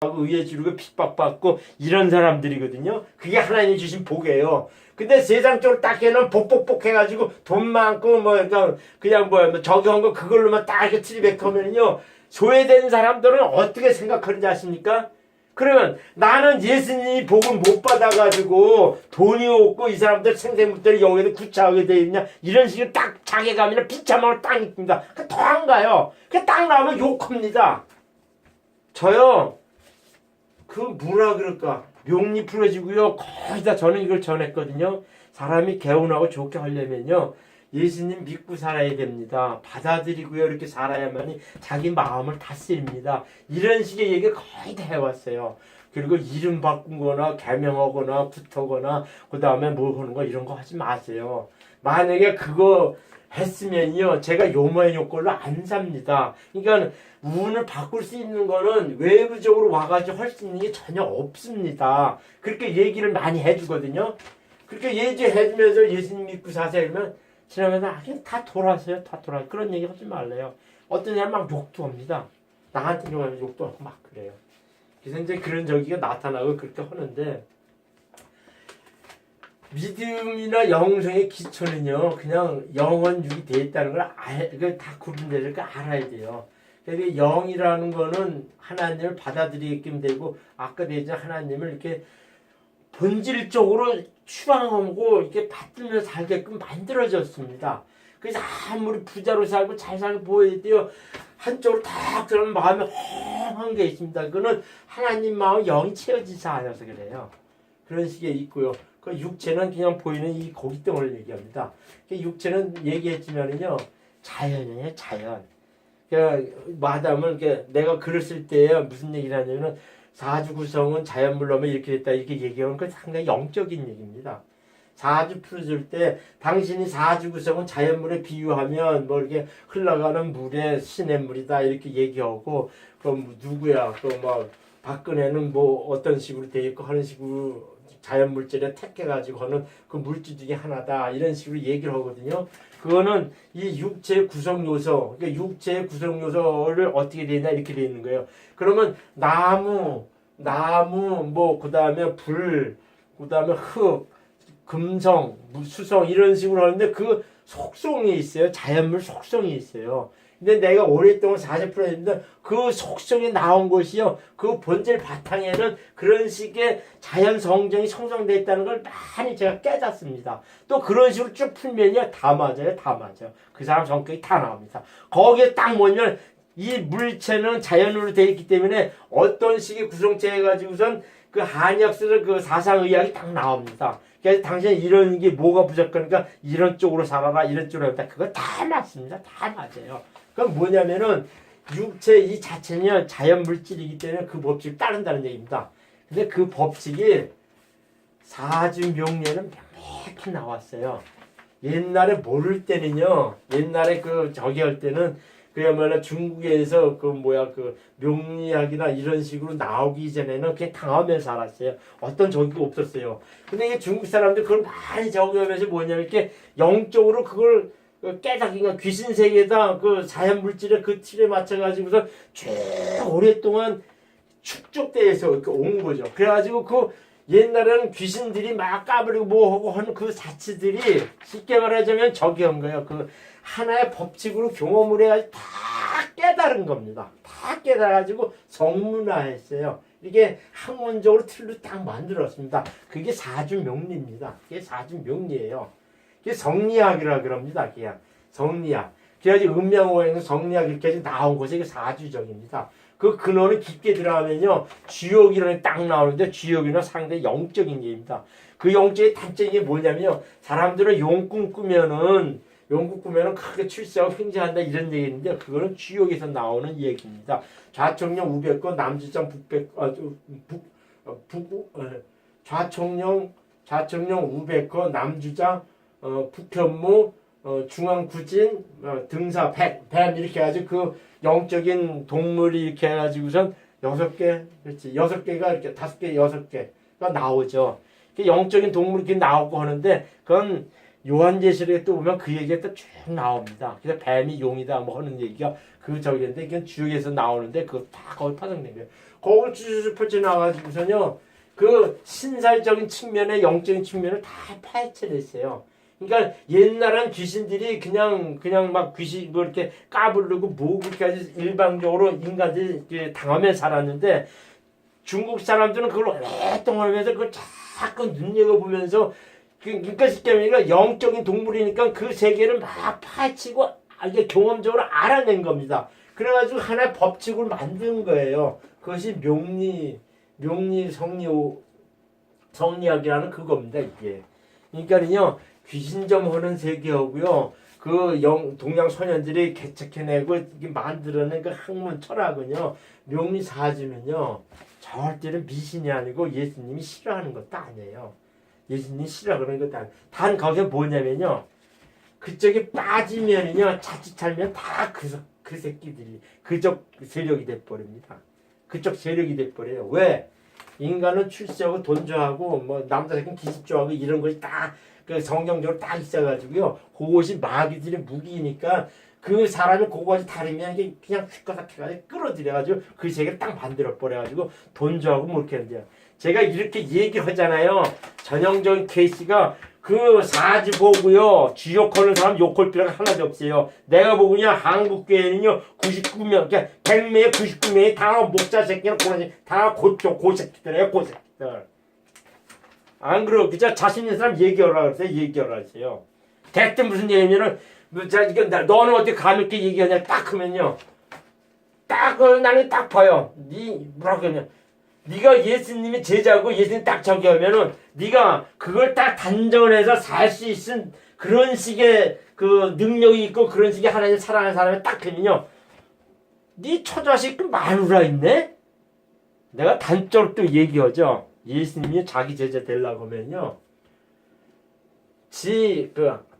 의에 지르고 핍박받고 이런 사람들이거든요. 그게 하나님이 주신 복이에요. 근데 세상적으로 딱 해놓으면 복복복 해가지고 돈 많고 뭐 그냥 뭐 저기 한 거 그걸로만 딱 이렇게 트리백하면요, 소외된 사람들은 어떻게 생각하는지 아십니까? 그러면 나는 예수님이 복을 못 받아가지고 돈이 없고 이 사람들 생생부터 여기에 구차하게 돼 있냐, 이런 식으로 딱 자괴감이나 비참함을 딱 입니다. 더 안 가요. 딱 나오면 욕합니다. 저요, 그 뭐라 그럴까, 명리 풀어지고요, 거의 다 저는 이걸 전했거든요. 사람이 개운하고 좋게 하려면요, 예수님 믿고 살아야 됩니다. 받아들이고요, 이렇게 살아야만이 자기 마음을 다스립니다. 이런 식의 얘기를 거의 다 해왔어요. 그리고 이름 바꾼거나 개명하거나 붙어거나 그 다음에 뭐 하는 거 이런 거 하지 마세요. 만약에 그거 했으면요, 제가 요모의 요꼴로 안 삽니다. 그러니까 운을 바꿀 수 있는 거는 외부적으로 와가지고 할 수 있는 게 전혀 없습니다. 그렇게 얘기를 많이 해주거든요. 그렇게 얘기해주면서 예수님 믿고 사세요 그러면 지나면서 그냥 다 돌아서요. 다 돌아. 그런 얘기 하지 말래요. 어떤 사람 막 욕도 합니다. 나한테 욕도 하고 막 그래요. 그래서 이제 그런 저기가 나타나고 그렇게 하는데, 믿음이나 영성의 기초는요, 그냥 영원 육이 되어 있다는 걸 다 구분되는 걸 알아야 돼요. 그러니까 영이라는 거는 하나님을 받아들이게끔 되고, 아까 얘기한 하나님을 이렇게 본질적으로 추앙하고 이렇게 받들며 살게끔 만들어졌습니다. 그래서 아무리 부자로 살고 잘 살고 보여야 돼요, 한쪽으로 탁 들어가면 마음이 헝한 게 있습니다. 그거는 하나님 마음 영이 채워지지 않아서 그래요. 그런 식의 있고요. 그 육체는 그냥 보이는 이 고깃덩어리를 얘기합니다. 그 육체는 얘기했지만은요, 자연이에요, 자연. 그러니까 마담은 내가 글을 쓸 때 무슨 얘기를 하냐면은, 사주 구성은 자연물로 하면 이렇게 됐다 이렇게 얘기하는 건 상당히 영적인 얘기입니다. 사주 풀어줄 때 당신이 사주 구성은 자연물에 비유하면 뭐 이렇게 흘러가는 물에 시냇물이다 이렇게 얘기하고, 그럼 누구야 또 뭐 박근혜는 뭐 어떤 식으로 돼 있고 하는 식으로 자연물질에 택해가지고 하는 그 물질 중에 하나다 이런 식으로 얘기를 하거든요. 그거는 이 육체의 구성요소, 그러니까 육체의 구성요소를 어떻게 되냐 이렇게 돼 있는 거예요. 그러면 나무 뭐 그 다음에 불, 그 다음에 흙, 금성, 수성 이런 식으로 하는데 그 속성이 있어요. 자연물 속성이 있어요. 근데 내가 오랫동안 40% 했는데 그 속성이 나온 것이요, 그 본질 바탕에는 그런 식의 자연 성정이 형성되어 있다는 걸 많이 제가 깨닫습니다. 또 그런 식으로 쭉 풀면요, 다 맞아요. 다 맞아요. 그 사람 성격이 다 나옵니다. 거기에 딱 뭐냐면 이 물체는 자연으로 되어 있기 때문에 어떤 식의 구성체 해가지고선 그 한약술의 그 사상의학이 딱 나옵니다. 그래서 당신이 이런 게 뭐가 부족하니까 이런 쪽으로 살아라, 이런 쪽으로 해라. 그거 다 맞습니다. 다 맞아요. 그럼 뭐냐면은 육체 이 자체는 자연 물질이기 때문에 그 법칙을 따른다는 얘기입니다. 근데 그 법칙이 사주명리에는 명확히 나왔어요. 옛날에 모를 때는요, 옛날에 그 저기 할 때는 그야말로 중국에서 그 명리학이나 이런 식으로 나오기 전에는 그냥 당하면서 살았어요. 어떤 저기가 없었어요. 근데 이게 중국 사람들 그걸 많이 적용하면서 뭐냐면 이렇게 영적으로 그걸 깨닫기가 귀신 세계에다 그 자연 물질의 그 틀에 맞춰가지고서 쭉 오랫동안 축적돼서 이렇게 온 거죠. 그래가지고 그 옛날에는 귀신들이 막 까부리고 뭐하고 하는 그 자체들이 쉽게 말하자면 저기 한 거예요. 그 하나의 법칙으로 경험을 해가지고 다 깨달은 겁니다. 다 깨달아가지고 성문화했어요. 이게 학문적으로 틀로 딱 만들었습니다. 그게 사주명리입니다. 그게 사주명리예요. 그게 성리학이라 그럽니다. 그냥 성리학. 그래가지고 음양오행은 성리학 이렇게 해서 나온 것이 사주적입니다. 그 근원을 깊게 들어가면요, 주역이라는 딱 나오는데 주역이는 상당히 영적인 얘기입니다. 그 영적인 단점이 뭐냐면요, 사람들은 용꿈 꾸면은 크게 출세하고 횡재한다 이런 얘기인데, 그거는 주역에서 나오는 얘기입니다. 좌청령 우백거 남주장 좌청령 우백거 남주장 북현무 중앙구진 등사 뱀 이렇게 해가지고 그 영적인 동물이 이렇게 해가지고선 6개, 그렇지, 6개가 이렇게 5개, 6개가 나오죠. 영적인 동물이 이렇게 나오고 하는데, 그건 요한계시록에 또 보면 그 얘기가 또 쭉 나옵니다. 그래서 뱀이 용이다 뭐 하는 얘기가 그 저기인데, 그건 주역에서 나오는데 그거 다 거기 파생된 거예요. 거울 쭈쭈쭈 펼쳐나가지고서요 그 신살적인 측면에 영적인 측면을 다 파헤쳐냈어요. 그러니까 옛날엔 귀신들이 그냥 막 귀신 뭐 이렇게 까부르고 뭐 그렇게 아주 일방적으로 인간들이 당하며 살았는데 중국 사람들은 그걸 오랫동안 하면서 그걸 자꾸 눈여겨보면서 그러니까 쉽게 말하면 영적인 동물이니까 그 세계를 막 파헤치고 이게 경험적으로 알아낸 겁니다. 그래가지고 하나의 법칙을 만든 거예요. 그것이 성리학이라는 그겁니다. 이게. 그러니까는요 귀신점 하는 세계하고요 그 동양 소년들이 개척해내고 만들어낸 그 학문 철학은요 명리사주는요 절대로 미신이 아니고 예수님이 싫어하는 것도 아니에요. 예수님이 싫어하는 것도 아니에요. 단 거기에 뭐냐면요 그쪽에 빠지면은요 자칫 잘면 다 그 새끼들이 그쪽 세력이 돼버립니다. 그쪽 세력이 돼버려요. 왜? 인간은 출세하고 돈 좋아하고 뭐 남자 새끼는 기집 좋아하고 이런 것이 다 그 성경적으로 딱 있어가지고요. 그것이 마귀들의 무기니까 그 사람이 그것이 다르면 이게 그냥 휘까닥 해가지고 끌어들여가지고 그 세계를 딱 만들어 버려가지고 돈 좋아하고 뭐 이렇게 하는데요. 제가 이렇게 얘기하잖아요. 전형적인 케이스가 그 사지 보고요. 쥐욕하는 사람 욕할 필요가 하나도 없어요. 내가 보고요. 한국교회는요. 99명, 그러니까 100명에 99명이 다 목자 새끼는 다 고새끼들이에요. 고새끼들. 안 그래요. 그저 자신 있는 사람 얘기하라 그러세요. 얘기하라 하세요. 대체 무슨 얘기냐면은 너는 어떻게 감히 이렇게 얘기하냐 딱 하면요. 딱 나는 딱 봐요. 뭐라고 그러냐. 네가 예수님이 제자고 예수님 딱 저기 하면은 네가 그걸 딱 단정해서 살 수 있는 그런 식의 그 능력이 있고 그런 식의 하나님 사랑하는 사람이 딱 되면요. 네 처자식 그 마누라 있네? 내가 단적으로 또 얘기하죠. 예수님이 자기 제자 되려고 하면요.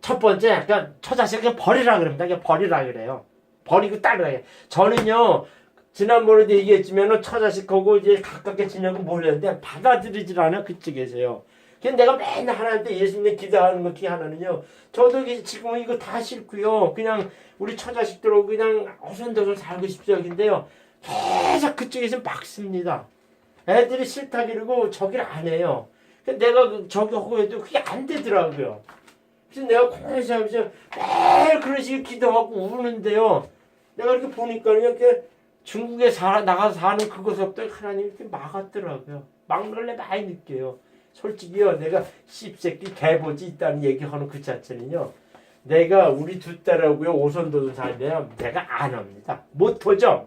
첫 번째 약간 처자식 그냥 버리라 그럽니다. 그냥 버리라 그래요. 버리고 따르라 해요. 저는요. 지난번에도 얘기했지만은 처자식하고 이제 가깝게 지내고 모르는데 받아들이질 않아요. 그쪽에서요. 그냥 내가 맨날 하나님께 예수님 기도하는 것 중에 하나는요. 저도 지금은 이거 다 싫고요. 그냥 우리 처자식들하고 그냥 어선도선 살고 싶죠. 근데요. 계속 그쪽에서 막습니다. 애들이 싫다 그러고 저기를 안 해요. 내가 저기 하고 해도 그게 안 되더라고요. 그래서 내가 고민하면서 매일 그런 식으로 기도하고 우는데요. 내가 이렇게 보니까요. 이렇게 중국에 나가서 사는 그것부터 하나님이 이렇게 막았더라고요. 막걸래 많이 느껴요. 솔직히요. 내가 씹새끼 개보지 있다는 얘기하는 그 자체는요. 내가 우리 두 딸하고요. 오손도손 살면 내가 안 합니다. 못하죠.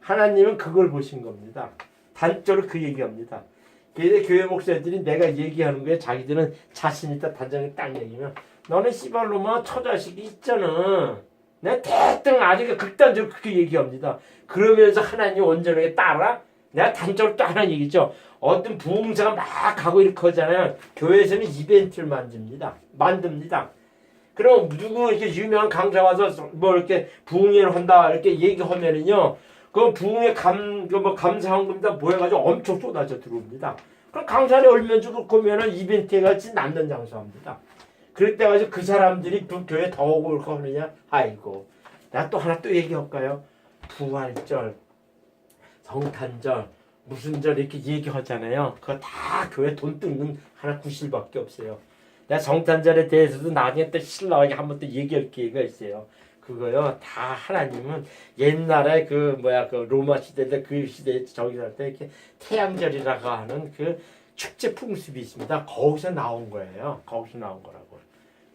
하나님은 그걸 보신 겁니다. 단적으로 그 얘기합니다. 그래서 교회 목사들이 내가 얘기하는 거에 자기들은 자신 있다 단정히 딱 얘기면 너는 씨발로마 처자식이 있잖아. 내가 대뜸 아주 극단적으로 그렇게 얘기합니다. 그러면서 하나님 온전하게 따라 내가 단적으로 또 하나 얘기죠. 어떤 부흥사가 막 가고 이렇게 하잖아요. 교회에서는 이벤트를 만듭니다. 그럼 누구 이렇게 유명한 강사 와서 뭐 이렇게 부흥회를 한다 이렇게 얘기하면은요. 그 부흥회 감사헌금다 모여가지고 엄청 쏟아져 들어옵니다. 그럼 강사를 얼면 주고 그러면은 이벤트에 같이 남는 장사합니다. 그럴 때 가지고 그 사람들이 그 교회 더 오고 그렇게 하느냐? 아이고. 나 또 하나 또 얘기할까요? 부활절, 성탄절, 무슨 절 이렇게 얘기하잖아요. 그거 다 교회 돈 뜯는 하나 구실밖에 없어요. 내가 성탄절에 대해서도 나중에 또 신나게 한번 또 얘기할 기회가 있어요. 그거요. 다 하나님은 옛날에 그 로마 시대 그 시대에 저기 살 때 이렇게 태양절이라고 하는 그 축제 풍습이 있습니다. 거기서 나온 거예요. 거기서 나온 거라고.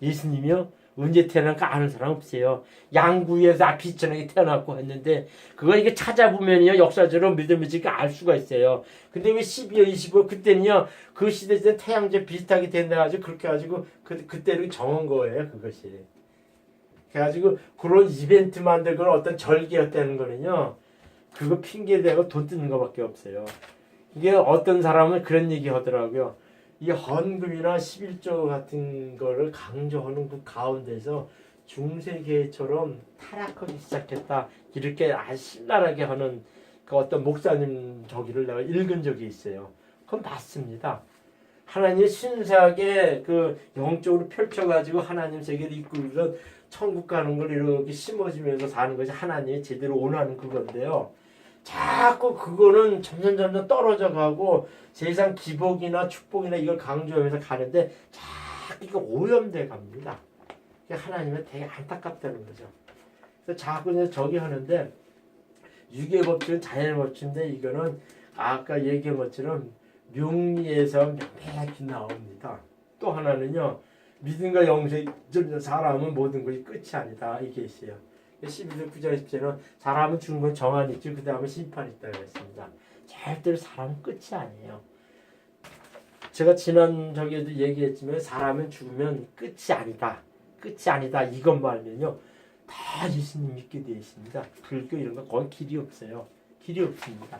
예수님이요. 언제 태어난가 아는 사람 없어요. 양구에서 비천하게 태어났고 했는데 그거 이게 찾아보면요. 역사적으로 믿음직이 알 수가 있어요. 근데 왜 12월 25일 그때는요. 그 시대 때 태양절 비슷하게 된다 가지고 그렇게 가지고 그때를 정한 거예요. 그것이. 그래가지고 그런 이벤트 만들고 어떤 절기였다는 거는요. 그거 핑계대고 돈 뜨는 것밖에 없어요. 이게 어떤 사람은 그런 얘기 하더라고요. 이 헌금이나 11조 같은 거를 강조하는 그 가운데서 중세계처럼 타락하기 시작했다. 이렇게 신랄하게 하는 그 어떤 목사님 저기를 내가 읽은 적이 있어요. 그건 맞습니다. 하나님이 순수하게 그 영적으로 펼쳐가지고 하나님 세계를 이끌고서 천국 가는 걸 이렇게 심어지면서 사는 것이 하나님이 제대로 원하는 그건데요. 자꾸 그거는 점점 떨어져 가고 세상 기복이나 축복이나 이걸 강조하면서 가는데 자꾸 이거 오염돼 갑니다. 하나님은 되게 안타깝다는 거죠. 그래서 자꾸 이제 저기 하는데 유괴 법칙은 자연의 법칙인데 이거는 아까 얘기한 것처럼 명리에서 명백히 나옵니다. 또 하나는요. 믿음과 영생 사람은 모든 것이 끝이 아니다. 이게 있어요. 12절 9절 10절은 사람은 죽는 건 정한이 있지 그 다음에 심판이 있다고 했습니다. 절대로 사람은 끝이 아니에요. 제가 지난 저기에도 얘기했지만 사람은 죽으면 끝이 아니다. 끝이 아니다. 이것만 알면요. 다 예수님 믿게 되어 있습니다. 불교 이런 거 거의 길이 없어요. 길이 없습니다.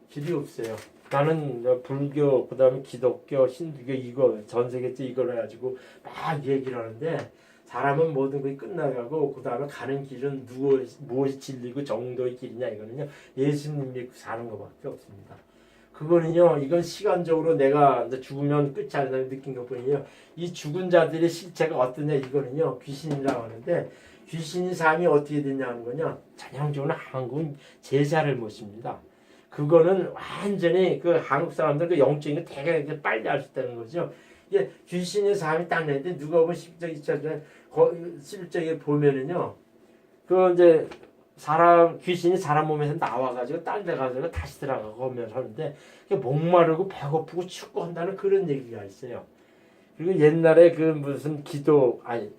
길이 없어요. 나는 불교, 그 다음에 기독교, 신두교 이거 전 세계째 이걸 해가지고 막 얘기를 하는데 사람은 모든 것이 끝나가고 그 다음에 가는 길은 무엇이 진리고 정도의 길이냐 이거는요 예수님 믿고 사는 것밖에 없습니다. 그거는요 이건 시간적으로 내가 죽으면 끝이 아니라 느낀 것뿐이에요. 이 죽은 자들의 실체가 어떠냐 이거는요 귀신이라고 하는데 귀신의 삶이 어떻게 되냐 하는 거냐 전형적으로 한국은 제자를 모십니다. 그거는 완전히 그 한국 사람들 그 영적인 거 되게 빨리 알 수 있다는 거죠. 이게 귀신의 삶이 딱 내는데 누가 보면 실적에 보면은요, 그 이제 귀신이 사람 몸에서 나와가지고 딴 데 가서 다시 들어가고 오면서 하는데 목마르고 배고프고 춥고 한다는 그런 얘기가 있어요. 그리고 옛날에 그 무슨 기도 아니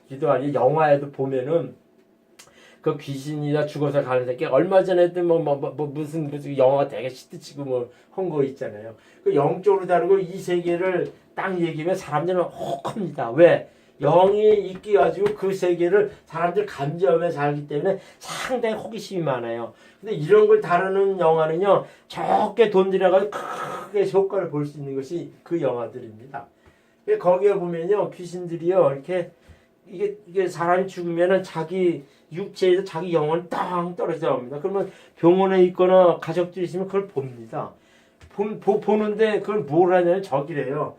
영화에도 보면은 그 귀신이나 죽어서 가는 새끼 얼마 전에도 무슨 영화가 되게 시트치고 뭐 한 거 있잖아요. 그 영적으로 다르고 이 세계를 딱 얘기하면 사람들은 혹합니다. 왜? 영이 있게 가지고 그 세계를 사람들 감지하면서 살기 때문에 상당히 호기심이 많아요. 근데 이런 걸 다루는 영화는요 적게 돈 들여가지고 크게 효과를 볼 수 있는 것이 그 영화들입니다. 거기에 보면요 귀신들이요 이렇게 이게 사람이 죽으면은 자기 육체에서 자기 영혼이 땅 떨어져 나옵니다. 그러면 병원에 있거나 가족들이 있으면 그걸 봅니다. 보는데 그걸 뭘 하냐면 저기래요.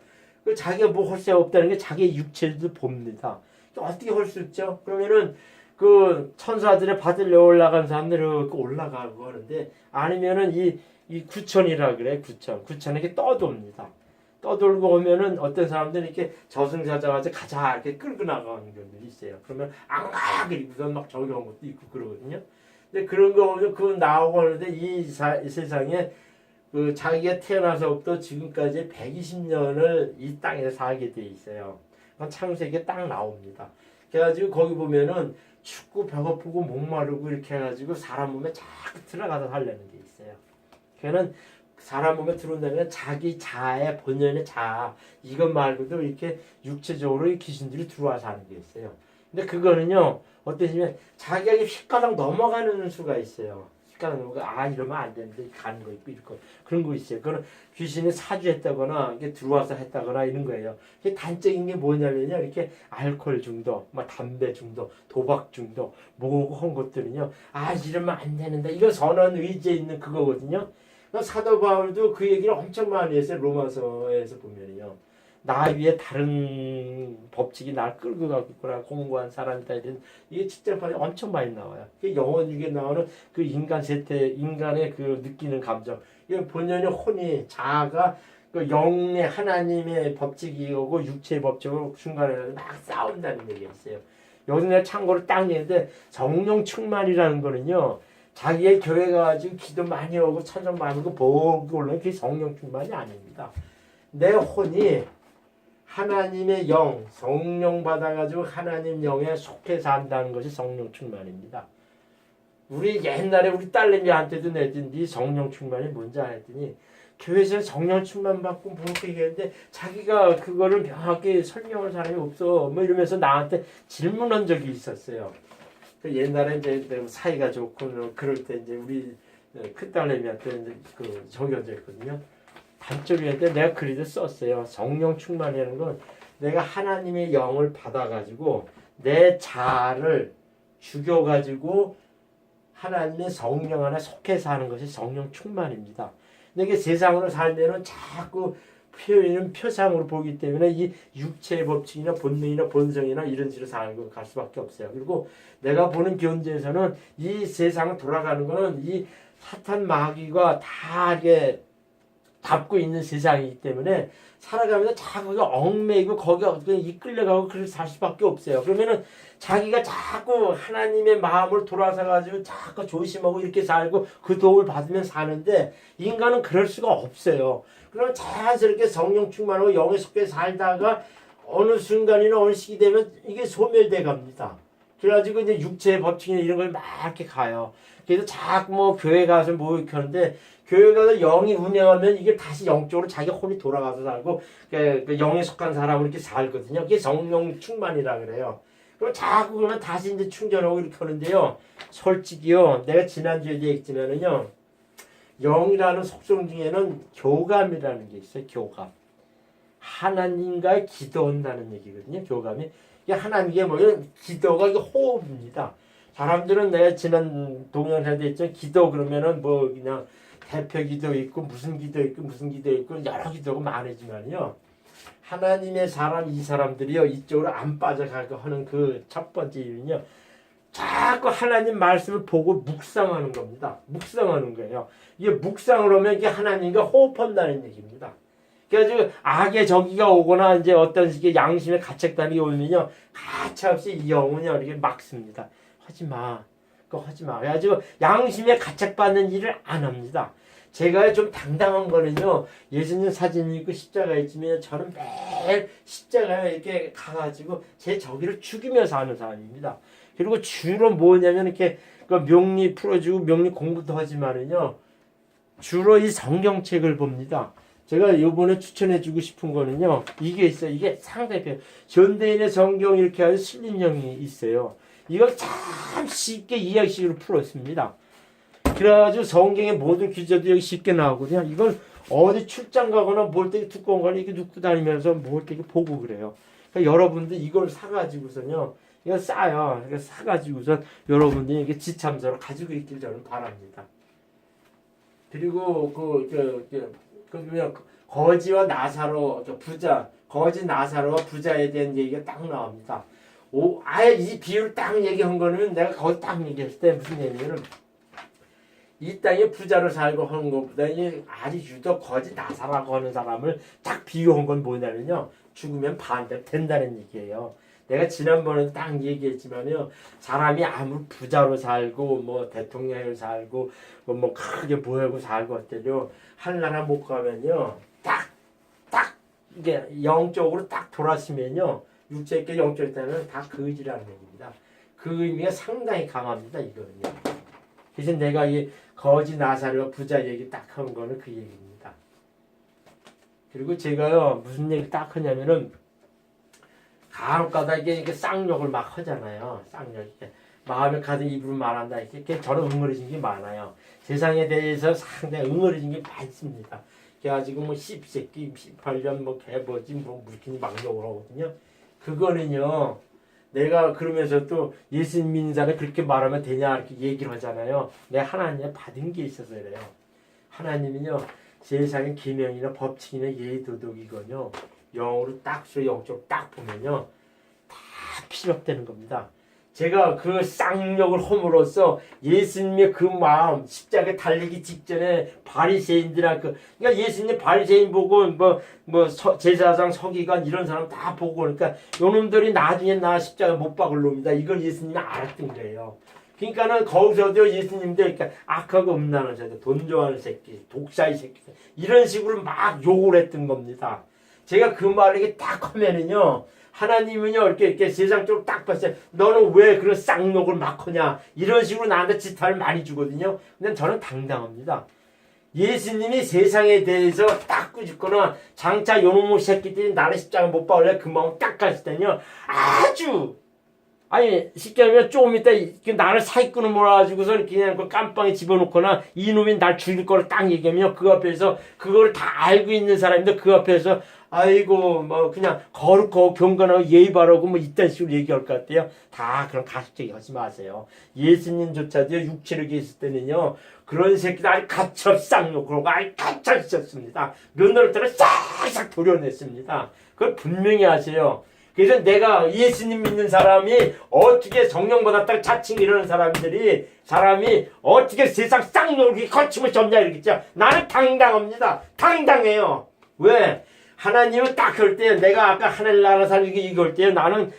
자기가 뭐 할 수 없다는 게 자기의 육체도 봅니다. 어떻게 할 수 있죠? 그러면은 그 천사들의 받으려 올라간 사람들이 올라가고 하는데 아니면은 이 구천이라 그래 구천에 이렇게 떠돕니다. 떠돌고 오면은 어떤 사람들은 이렇게 저승사자가 가자 이렇게 끌고 나가는 경우들이 있어요. 그러면 앙악 그리고서 막 저기 온 것도 있고 그러거든요. 근데 그런 거 보면 그 나오고 하는데 이 세상에 그 자기가 태어나서부터 지금까지 120년을 이 땅에 살게 돼 있어요. 창세기에 딱 나옵니다. 그래가지고 거기 보면은 춥고 배고프고 목마르고 이렇게 해가지고 사람 몸에 자꾸 들어가서 살려는 게 있어요. 걔는 사람 몸에 들어온다면 자기 자아의 본연의 자아 이것 말고도 이렇게 육체적으로 귀신들이 들어와서 하는 게 있어요. 근데 그거는요 어떠시면 자기가 휙가닥 넘어가는 수가 있어요. 휙가닥 넘어가 이러면 안 되는데 가는 거 있고 이렇고 그런 거 있어요. 그거는 귀신이 사주했다거나 이게 들어와서 했다거나 이런 거예요. 이게 단적인 게 뭐냐면요 이렇게 알코올 중독, 막 담배 중독, 도박 중독, 뭐고 한 것들은요 이러면 안 되는데 이거 선언 의지에 있는 그거거든요. 사도 바울도 그 얘기를 엄청 많이 했어요. 로마서에서 보면요. 나 위에 다른 법칙이 날 끌고 가고 있구나. 공고한 사람이다. 이런 이게 직접하게 엄청 많이 나와요. 영혼 중에 나오는 그 인간 세태, 인간의 그 느끼는 감정. 이건 본연의 혼이 자아가 그 영의 하나님의 법칙이 오고 육체의 법칙으로 중간에 막 싸운다는 얘기가 있어요. 여기서 내가 참고로 딱 얘기했는데 성령 충만이라는 거는요. 자기의 교회 가가지고 기도 많이 하고 찬송 많이 하고 보고 올라오는 그게 성령 충만이 아닙니다. 내 혼이 하나님의 영, 성령 받아가지고 하나님 영에 속해 산다는 것이 성령 충만입니다. 우리 옛날에 우리 딸내미한테도 내준 네 성령 충만이 뭔지 알았더니 교회에서 성령 충만 받고 그렇게 얘기했는데 자기가 그거를 명확히 설명할 사람이 없어 뭐 이러면서 나한테 질문한 적이 있었어요. 옛날에 이제 사이가 좋고 그럴 때 이제 우리 큰딸내미한테 이제 그 적용됐거든요. 단적이었는데 내가 글을 썼어요. 성령 충만이라는 건 내가 하나님의 영을 받아가지고 내 자아를 죽여가지고 하나님의 성령 안에 속해서 하는 것이 성령 충만입니다. 근데 이게 세상으로 살면은 자꾸 표현은 표상으로 보기 때문에 이 육체의 법칙이나 본능이나 본성이나 이런 식으로 사는 거 갈 수밖에 없어요. 그리고 내가 보는 견지에서는 이 세상 돌아가는 거는 이 사탄 마귀가 다 이게 잡고 있는 세상이기 때문에 살아가면서 자꾸 얽매이고 거기가 이끌려가고 그렇게 살 수밖에 없어요. 그러면은 자기가 자꾸 하나님의 마음을 돌아서 가지고 자꾸 조심하고 이렇게 살고 그 도움을 받으면 사는데 인간은 그럴 수가 없어요. 그럼 자연스럽게 성령 충만하고 영에 속해 살다가 어느 순간이나 어느 시기 되면 이게 소멸돼 갑니다. 그래가지고 이제 육체의 법칙이나 이런 걸 막 이렇게 가요. 그래서 자꾸 뭐 교회 가서 뭐 이렇게 하는데 교회 가서 영이 운행하면 이게 다시 영적으로 자기 혼이 돌아가서 살고 그 영에 속한 사람으로 이렇게 살거든요. 그게 성령 충만이라 그래요. 그럼 자꾸 그러면 다시 이제 충전하고 이렇게 하는데요. 솔직히요, 내가 지난주에 얘기했지만은요, 영이라는 속성 중에는 교감이라는 게 있어요. 교감. 하나님과 기도한다는 얘기거든요. 교감이. 이게 하나님께 뭐냐면 기도가 이게 호흡입니다. 사람들은 내가 지난 동영상에도 했죠. 기도 그러면은 뭐 그냥 대표 기도 있고 무슨 기도 있고 무슨 기도 있고 여러 기도가 많으지만요. 하나님의 사람 이 사람들이요 이쪽으로 안 빠져가고 하는 그 첫 번째 이유는요. 자꾸 하나님 말씀을 보고 묵상하는 겁니다. 묵상하는 거예요. 이게 묵상을 하면 이게 하나님과 호흡한다는 얘기입니다. 그래가지고 악의 저기가 오거나 이제 어떤 식의 양심의 가책감이 오면요 가차없이 이 영혼이 이렇게 막습니다. 하지 마. 그거 하지 마. 그래가지고 양심에 가책받는 일을 안 합니다. 제가 좀 당당한 거는요, 예수님 사진이 있고 십자가에 있으면 저는 매일 십자가에 이렇게 가가지고 제 저기를 죽이면서 하는 사람입니다. 그리고 주로 뭐냐면 이렇게 그 명리 풀어주고 명리 공부도 하지만은요, 주로 이 성경책을 봅니다. 제가 이번에 추천해주고 싶은 거는요, 이게 있어요. 이게 상당히 편해요. 현대인의 성경 이렇게 하는 슬림형이 있어요. 이걸 참 쉽게 이해식으로 풀었습니다. 그래가지고 성경의 모든 기저도 여기 쉽게 나오거든요. 이걸 어디 출장 가거나 뭘 때 두꺼운 걸 이렇게 눕고 다니면서 뭘 때 보고 그래요. 그러니까 여러분들 이걸 사가지고선요, 이거 싸요. 그러니까 사가지고선 여러분들이 이렇게 지참서로 가지고 있길 저는 바랍니다. 그리고 거지와 나사로 부자, 거지 나사로와 부자에 대한 얘기가 딱 나옵니다. 아예 이 비유를 딱 얘기한 거는 내가 거기 딱 얘기했을 때 무슨 얘기냐면 이 땅에 부자로 살고 하는 것보다 아주 유독 거지 나사라고 하는 사람을 딱 비유한 건 뭐냐면요. 죽으면 반대로 된다는 얘기예요. 내가 지난번에 딱 얘기했지만요. 사람이 아무리 부자로 살고 뭐 대통령으로 살고 뭐 크게 뭐하고 살고 어때요. 하늘나라 못 가면요. 딱 이게 영적으로 딱 돌아서면요. 육체있게 영적이 되면 다 거지라는 얘기입니다. 그 의미가 상당히 강합니다. 이거는요. 대신 내가 이 거지 나사로 부자 얘기 딱 한 거는 그 얘기입니다. 그리고 제가요 무슨 얘기 딱 하냐면은 간혹가다 이게 쌍욕을 막 하잖아요. 쌍욕 이렇게 마음에 가득 입으로 말한다 이렇게 저는 응어리진 게 많아요. 세상에 대해서 상당히 응어리진 게 많습니다. 그래가지고 뭐 씹새끼, 18년 뭐 개버지 뭐 물기니 막 욕을 하거든요. 그거는요. 내가 그러면서 또 예수님 믿는 사람이 그렇게 말하면 되냐 이렇게 얘기를 하잖아요. 내가 하나님의 받은 게 있어서 그래요. 하나님은요. 세상의 계명이나 법칙이나 예의 도덕이거든요. 영으로 딱 영적으로 딱 보면요. 다 필요되는 겁니다. 제가 그 쌍욕을 함으로써 예수님의 그 마음 십자가에 달리기 직전에 바리새인들아 그러니까 예수님 바리새인 보고 제사장 서기관 이런 사람 다 보고 그러니까 요놈들이 나중에 나 십자가 못 박을 놈이다 이걸 예수님이 알았던 거예요. 그러니까는 거기서도 예수님도 그러니까 악하고 음란한 새끼, 돈 좋아하는 새끼, 독사의 새끼 이런 식으로 막 욕을 했던 겁니다. 제가 그 말을 이렇게 딱 하면은요. 하나님은요 이렇게 세상 쪽으로 딱 봤어요. 너는 왜 그런 쌍욕을 막 하냐 이런 식으로 나한테 지탄을 많이 주거든요. 근데 저는 당당합니다. 예수님이 세상에 대해서 딱 꾸짖거나 장차 요놈의 새끼들이 나를 십자가 못 박을래 그 마음 딱 갔을 때는요 아주 아니 쉽게 하면 조금 이따 나를 사기꾼을 몰아가지고서 그냥 그 깜빵에 집어넣거나 이놈이 날 죽일 거를 딱 얘기하면 그 앞에서 그거를 다 알고 있는 사람인데 그 앞에서 아이고 뭐 그냥 거룩하고 경건하고 예의 바르고 뭐 이딴 식으로 얘기할 것 같아요. 다 그런 가식적이 하지 마세요. 예수님조차도 육체로 계실 때는요 그런 새끼들 아주 가처 쌍욕을 하고 아주 가처 있었습니다. 며느리들을 싹싹 도려냈습니다. 그걸 분명히 하세요. 그래서 내가 예수님 믿는 사람이 어떻게 성령 받았다고 자칭 이러는 사람이 어떻게 세상 쌍욕이 거침없이 없냐 이러겠죠. 나는 당당합니다. 당당해요. 왜? 하나님은 딱 그럴 때 내가 아까 하늘 나라 살기 이걸 때 나는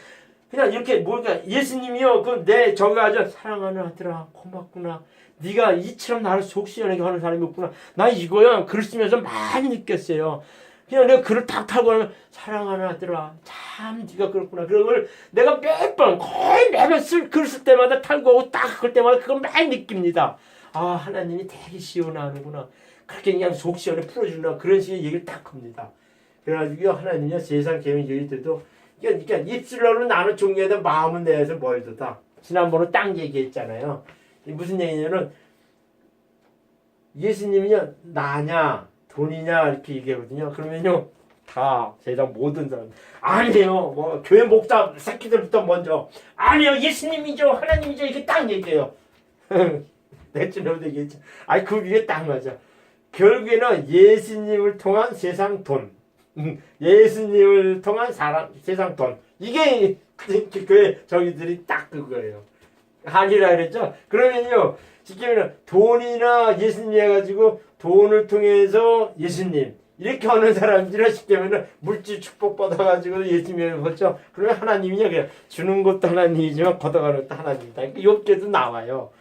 그냥 이렇게 뭔가 예수님이요 그 내 저기 아주 사랑하는 아들아 고맙구나. 네가 이처럼 나를 속 시원하게 하는 사람이 없구나. 나 이거야 글 쓰면서 많이 느꼈어요. 그냥 내가 글을 탁 타고 하면 사랑하는 아들아 참 네가 그렇구나. 그런 걸 내가 몇 번 거의 매번 글 쓸 때마다 탈고 딱 그럴 때마다 그걸 많이 느낍니다. 아 하나님이 되게 시원하는구나. 그렇게 그냥 속 시원해 풀어주나 그런 식의 얘기를 딱 합니다. 그래가지고 하나님이 세상 계획들도 그러니까 입술로는 나는 종교에다 마음은 내에서 멀도다. 지난번에 딱 얘기했잖아요. 무슨 얘기냐면 예수님이요 나냐 돈이냐 이렇게 얘기하거든요. 그러면요 다 세상 모든 사람 아니에요. 뭐 교회 목사 새끼들부터 먼저 아니요 예수님이죠 하나님이죠 이렇게 딱 얘기해요. 내처럼 얘기했죠. 아니 그 위에 딱 맞아. 결국에는 예수님을 통한 세상 돈, 예수님을 통한 세상 돈 이게 교회 저기들이 딱 그거예요. 아니라 그랬죠. 그러면요 지금은 돈이나 예수님 해가지고 돈을 통해서 예수님 이렇게 하는 사람들은 쉽게 하면 물질 축복 받아가지고 예수님을 보죠. 그러면 하나님이냐 그냥 주는 것도 하나님이지만 걷어가는 것도 하나님이다. 욥기에도 나와요.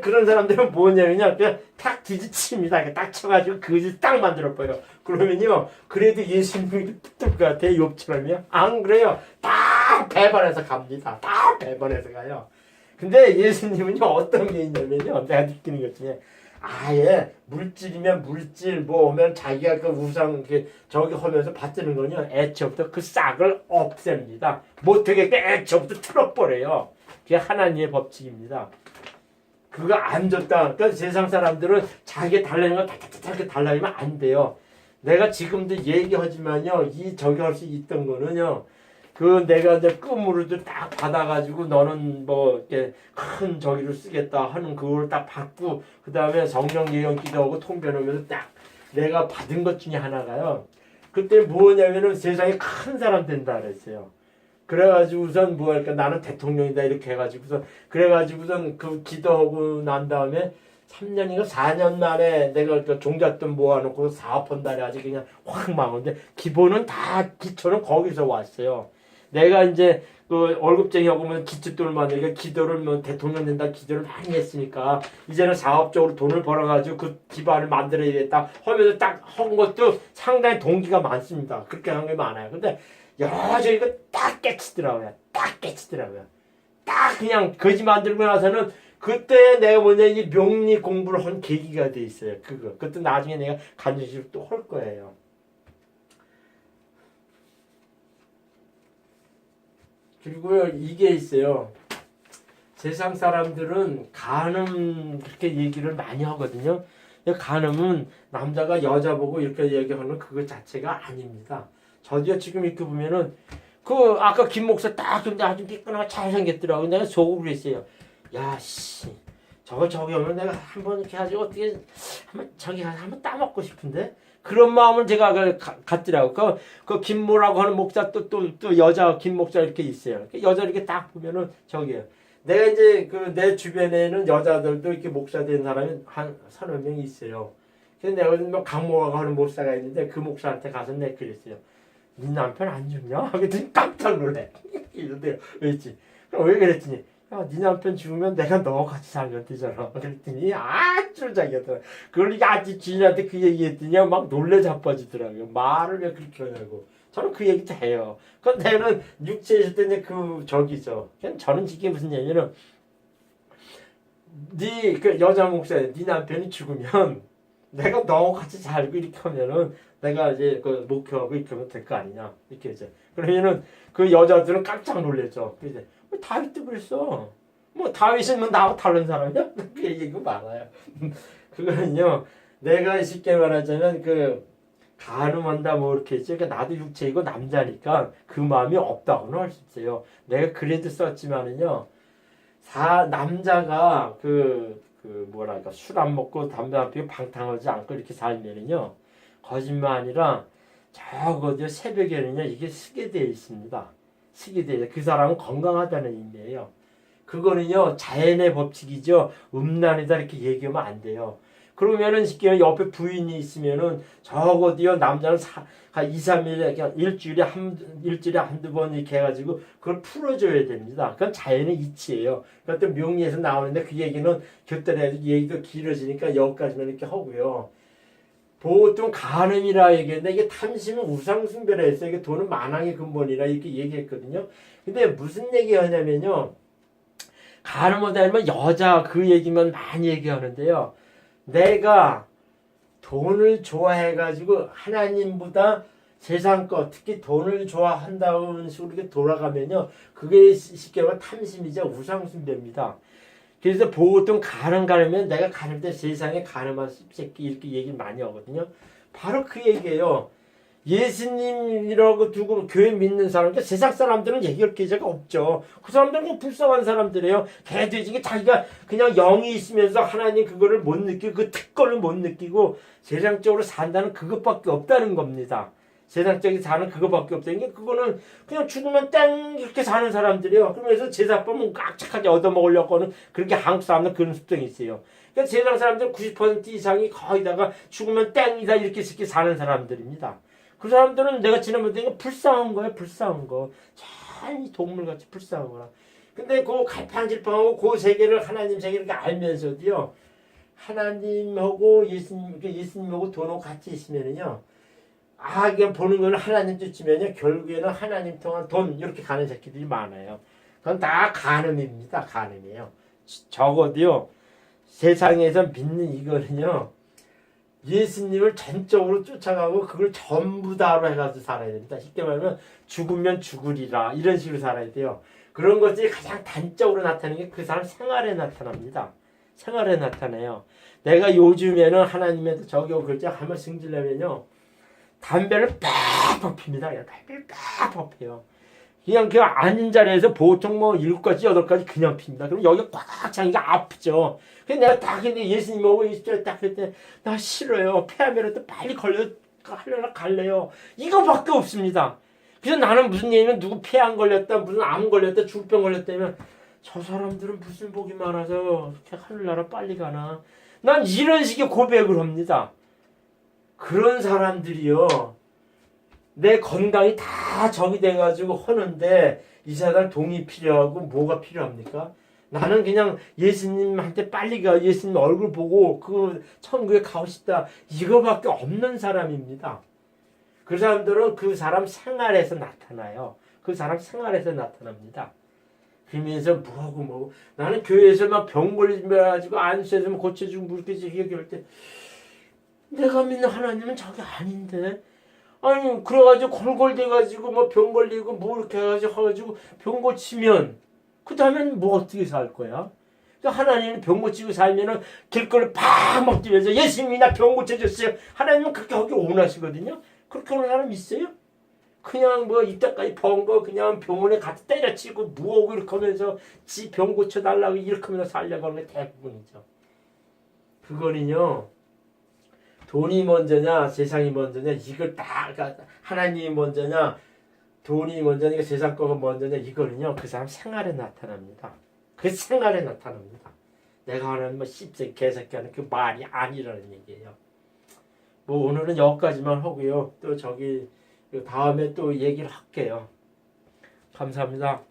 그런 사람들은 뭐냐면요 그냥 탁 뒤집칩니다. 딱 쳐가지고 그지 딱 만들어 버려. 그러면요 그래도 예수님이 붙을 것 같아요. 욥처럼요. 안 그래요. 다 배반해서 갑니다. 다 배반해서 가요. 근데 예수님은요 어떤 게 있냐면요 내가 느끼는 것 중에 아예 물질이면 물질 뭐 오면 자기가 그 우상 저기 하면서 받드는 거는요 애초부터 그 싹을 없앱니다. 못하게 애초부터 틀어버려요. 그게 하나님의 법칙입니다. 그거 안 줬다. 그러니까 세상 사람들은 자기가 달라는 걸 다다다다 달라면 안 돼요. 내가 지금도 얘기하지만요 이 저기 할 수 있던 거는요 그 내가 이제 끔으로도 딱 받아가지고 너는 뭐 이렇게 큰 저기를 쓰겠다 하는 그걸 딱 받고 그 다음에 성령 예언 기도하고 통변하면서 딱 내가 받은 것 중에 하나가요. 그때 뭐냐면은 세상에 큰 사람 된다 그랬어요. 그래가지고선 뭐 할까 나는 대통령이다 이렇게 해가지고선 그래가지고선 그 기도하고 난 다음에 3년인가 4년 만에 내가 그 종잣돈 모아놓고 사업한다 해가지고 그냥 확 망했는데 기본은 다 기초는 거기서 왔어요. 내가 이제 그 월급쟁이하고 뭐 기초돈을 만들니까 기도를 뭐 대통령 된다 기도를 많이 했으니까 이제는 사업적으로 돈을 벌어가지고 그 기반을 만들어야겠다 하면서 딱 한 것도 상당히 동기가 많습니다. 그렇게 한 게 많아요. 근데 여전히 이거 딱 깨치더라고요. 딱 깨치더라고요. 딱 그냥 거지 만들고 나서는 그때 내가 뭐냐 이 명리 공부를 한 계기가 돼 있어요. 그것도 나중에 내가 간주시로 또 할 거예요. 그리고요 이게 있어요. 세상 사람들은 간음 그렇게 얘기를 많이 하거든요. 간음은 남자가 여자 보고 이렇게 얘기하는 그거 자체가 아닙니다. 저도요 지금 이렇게 보면은 그 아까 김 목사 딱 근데 아주 깨끗하게 잘생겼더라고. 내가 속으로 그랬어요. 야씨 저기 오면 내가 한번 이렇게 해가지고 어떻게 한번 저기 가서 한번 따먹고 싶은데 그런 마음을 제가 갖더라고. 그 김모라고 하는 목사 또 여자 김 목사 이렇게 있어요. 여자 이렇게 딱 보면은 저기요. 내가 이제 그 내 주변에는 여자들도 이렇게 목사 된 사람이 한 서너 명이 있어요. 그래서 내가 뭐 강모라고 하는 목사가 있는데 그 목사한테 가서 내가 그랬어요. 네 남편 안 죽냐? 그랬더니 깜짝 놀래. 이러대요. 왜지? 그럼 왜 그랬더니 야, 네 남편 죽으면 내가 너 같이 살면 되잖아. 그랬더니 아주 자기였더라. 그걸 이게 아직 주인한테 그 얘기했더니 막 놀래 자빠지더라고요. 말을 왜 그렇게 하냐고. 저는 그 얘기도 해요. 그럼 내는 육체에 있을 때 이제 그 저기죠. 그냥 저는 이게 무슨 얘기냐면 네 그 여자 목사 네 남편이 죽으면 내가 너 같이 살고 이렇게 하면은 내가 이제 그 목표하고 이렇게 하면 될 거 아니냐 이렇게 이제 그러면은 그 여자들은 깜짝 놀랬죠. 이제 다윗도 그랬어. 뭐 다윗은 뭐 나하고 다른 사람이야? 그 얘기가 많아요. 그거는요 내가 쉽게 말하자면 그 간음한다 뭐 이렇게 했지. 그러니까 나도 육체이고 남자니까 그 마음이 없다고는 할 수 있어요. 내가 그래도 썼지만은요 남자가 뭐랄까 술 안 먹고 담배 안 피우고 방탕하지 않고 이렇게 살면은요 거짓말 아니라 적어도 새벽에는요 이게 쓰게 되어 있습니다. 식이 돼요. 그 사람은 건강하다는 의미예요. 그거는요 자연의 법칙이죠. 음란이다 이렇게 얘기하면 안 돼요. 그러면은 쉽게 옆에 부인이 있으면은 적어도요 남자는 한 2, 3일 그냥 일주일에 한두 번 이렇게 해가지고 그걸 풀어줘야 됩니다. 그건 자연의 이치예요. 그러니까 또 명리에서 나오는데 그 얘기는 곁들여서 얘기도 길어지니까 여기까지만 이렇게 하고요. 보통 간음이라 얘기했는데 이게 탐심은 우상숭배라 했어요. 이게 돈은 만왕의 근본이라 이렇게 얘기했거든요. 근데 무슨 얘기하냐면요. 간음하다 하면 여자 그 얘기만 많이 얘기하는데요. 내가 돈을 좋아해가지고 하나님보다 세상 것 특히 돈을 좋아한다는 식으로 이렇게 돌아가면요. 그게 쉽게 말하면 탐심이자 우상숭배입니다. 그래서 보통 가늠하면 내가 가늠 때 세상에 가늠한 씹새끼 이렇게 얘기를 많이 하거든요. 바로 그 얘기예요. 예수님이라고 두고 교회 믿는 사람, 그러니까 세상 사람들은 얘기할 기회가 없죠. 그 사람들은 그냥 불쌍한 사람들이에요. 개돼지게 자기가 그냥 영이 있으면서 하나님 그거를 못 느끼고 그 특권을 못 느끼고 세상적으로 산다는 그것밖에 없다는 겁니다. 세상적인 사는 그것밖에 없다는 게 그거는 그냥 죽으면 땡 이렇게 사는 사람들이에요. 그러면서 제사법은 깍착하게 얻어먹으려고 하는 그렇게 한국 사람들 그런 습성이 있어요. 그러니까 세상 사람들 90% 이상이 거의다가 죽으면 땡이다 이렇게 쉽게 사는 사람들입니다. 그 사람들은 내가 지난번에 불쌍한 거야, 불쌍한 거. 참 동물같이 불쌍한 거라. 근데 그 갈팡질팡하고 그 세계를 하나님 세계를 알면서도요. 하나님하고 예수님하고 돈하고 같이 있으면은요. 그냥 보는 거는 하나님 쫓으면요. 결국에는 하나님 통한 돈 이렇게 가는 새끼들이 많아요. 그건 다 간음입니다. 간음이에요. 적어도요. 세상에서 믿는 이거는요. 예수님을 전적으로 쫓아가고 그걸 전부 다로 해가지고 살아야 됩니다. 쉽게 말하면 죽으면 죽으리라 이런 식으로 살아야 돼요. 그런 것들이 가장 단적으로 나타나는 게 그 사람 생활에 나타납니다. 생활에 나타나요. 내가 요즘에는 하나님한테 저기 글자 한번 승질내면요. 담배를 빡 핍니다. 담배를 빡 펴요. 그냥 그 앉은 자리에서 보통 뭐 7가지, 8가지 그냥 핍니다. 그럼 여기가 꽉 차니까 아프죠. 근데 내가 딱 근데 예수님하고 있을 딱 그때 나 싫어요. 폐암이라 도 빨리 하려나 갈래요. 이거밖에 없습니다. 그래서 나는 무슨 얘기면 누구 폐 안 걸렸다, 무슨 암 걸렸다, 중병 걸렸다면 저 사람들은 무슨 복이 많아서 이렇게 하늘나라 빨리 가나. 난 이런 식의 고백을 합니다. 그런 사람들이요. 내 건강이 다 적이 돼가지고 하는데 이 사람 동의 필요하고 뭐가 필요합니까? 나는 그냥 예수님한테 빨리 가 예수님 얼굴 보고 그 천국에 가고 싶다 이거밖에 없는 사람입니다. 그 사람들은 그 사람 생활에서 나타나요. 그 사람 생활에서 나타납니다. 그러면서 뭐하고 나는 교회에서만 병 걸리가지고 안수해서 고쳐주고 그렇게 얘기할 때 내가 믿는 하나님은 저게 아닌데 아니 그래가지고 골골대가지고 뭐 병 걸리고 뭐 이렇게 해가지고 병 고치면 그 다음엔 뭐 어떻게 살 거야? 그러니까 하나님은 병 고치고 살면은 길거리 팍 먹기면서 예수님이 나 병 고쳐줬어요. 하나님은 그렇게 하기 원하시거든요. 그렇게 하는 사람 있어요? 그냥 뭐 이때까지 번 거 그냥 병원에 가서 때려치고 무하고 이렇게 하면서 지 병 고쳐달라고 이렇게 하면서 살려고 하는 게 대부분이죠. 그거는요. 돈이 먼저냐 세상이 먼저냐 이걸 다 하나님이 먼저냐 돈이 먼저냐 세상 거가 먼저냐 이거는요 그 사람 생활에 나타납니다. 그 생활에 나타납니다. 내가 하는 뭐 씹새 개새끼 하는 그 말이 아니라는 얘기예요. 뭐 오늘은 여기까지만 하고요. 또 저기 다음에 또 얘기를 할게요. 감사합니다.